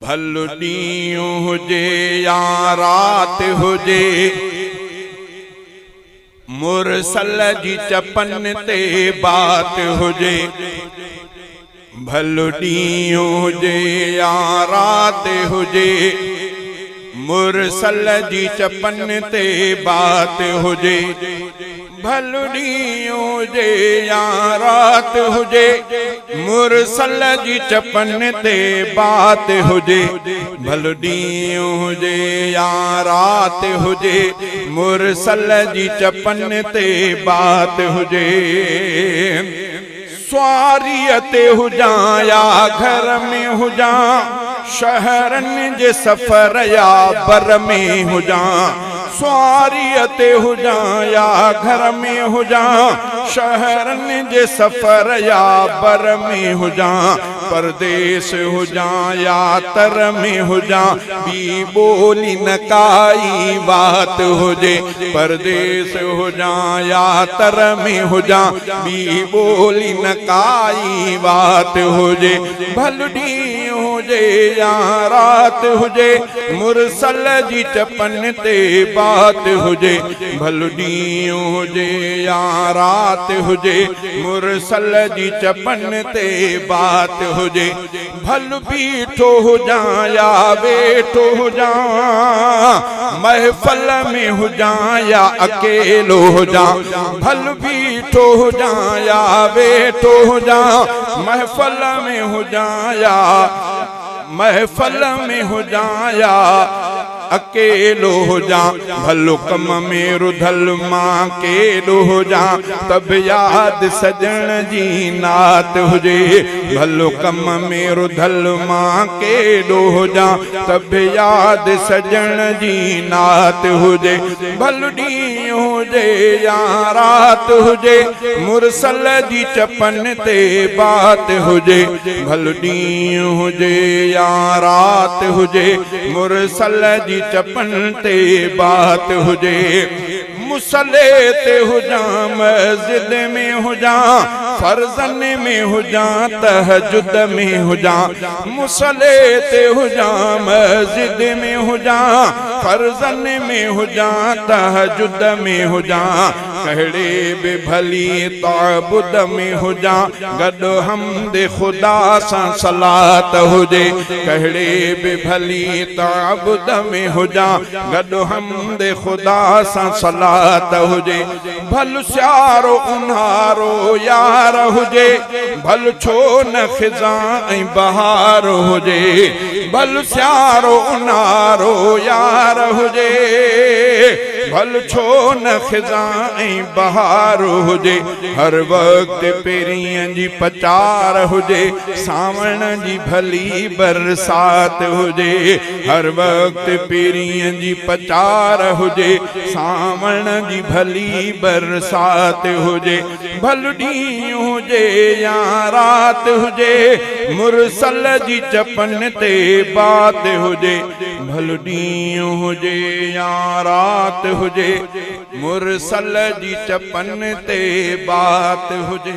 भल ॾींहुं हुजे या रात हुजे, मुरसल जी चपन ते बात हुजे। भल ॾींहुं हुजे या रात हुजे, मुरसल जी चपन ते बात हुजे। भल ॾींहुं हुजे या रात हुजे, मुरसल जी चपन ते बात हुजे। भल ॾींहुं हुजे या रात हुजे, मुरसल जी चपन ते बात हुजे। स्वारीअ ते हुजां या घर में हुजां, शहरनि जे सफ़र या बर में हुजां। स्वारीअ ते हुजां या घर में हुजां, शहरनि जे सफ़र या बर में हुजां। परदेस हुजां या तर में हुजां, ॿी ॿोली न काई बात हुजे। परदेस हुजां या तर में हुजां, ॿी ॿोली न काई बात हुजे। भल ॾींहुं हुजे या रात हुजे, मुरसल जी चपन ते बात हुजे। भल ॾींहुं हुजे या रात हुजे, मुरसल जी चपन ते बात हुजे। भल बीठो हुजां या वेठो हुजां, महफ़ल में हुजां या अकेलो हुजां। भल बीठो हुजां या वेठो हुजां, महफ़ल में हुजां या अकेलो हुजां। भल कम में रुधल मां केॾो हुजां, तब याद सजण जी नात हुजे। भल कम में रुधल मां केॾो हुजां, तब याद सजण जी नात हुजे। भल ॾींहुं हुजे या रात हुजे, मुरसल जी चपन ते बात हुजे। भल ॾींहुं हुजे या रात हुजे, मुरसल जी चपन ते बात हुजे। मुसले ते हुजां, मस्जिद में हुजां, फर्ज़न में हुजां, तहजुद में हुजां। मुसले ते हुजां, मस्जिद में हुजां, फर्ज़न में हुजां, तहजुद में हुजां। कहिड़े बि भली ताबुद में हुजां, गॾु हमद ख़ुदा सां सलात हुजे। कहिड़े बि भली ताबुद में हुजां, गॾु हमद ख़ुदा सां सलात हुजे। भल सियारो उन्हारो यार हुजे, भल छो न ख़िज़ां ऐं बहार हुजे। भल सियारो उन्हारो यार हुजे, भल छो न ख़िज़ां ऐं बहार हुजे। हर वक़्तु पेरीअ जी पचार हुजे, सावण जी भली बरसात हुजे। हर वक़्तु पेरीअ जी पचार हुजे, सावण जी भली बरसात हुजे। भल ॾींहुं हुजे या रात हुजे, मुरसल जी चपन ते बात हुजे। भल ॾींहुं हुजे या रात हुजे, मुरसल जी चपन ते बात हुजे।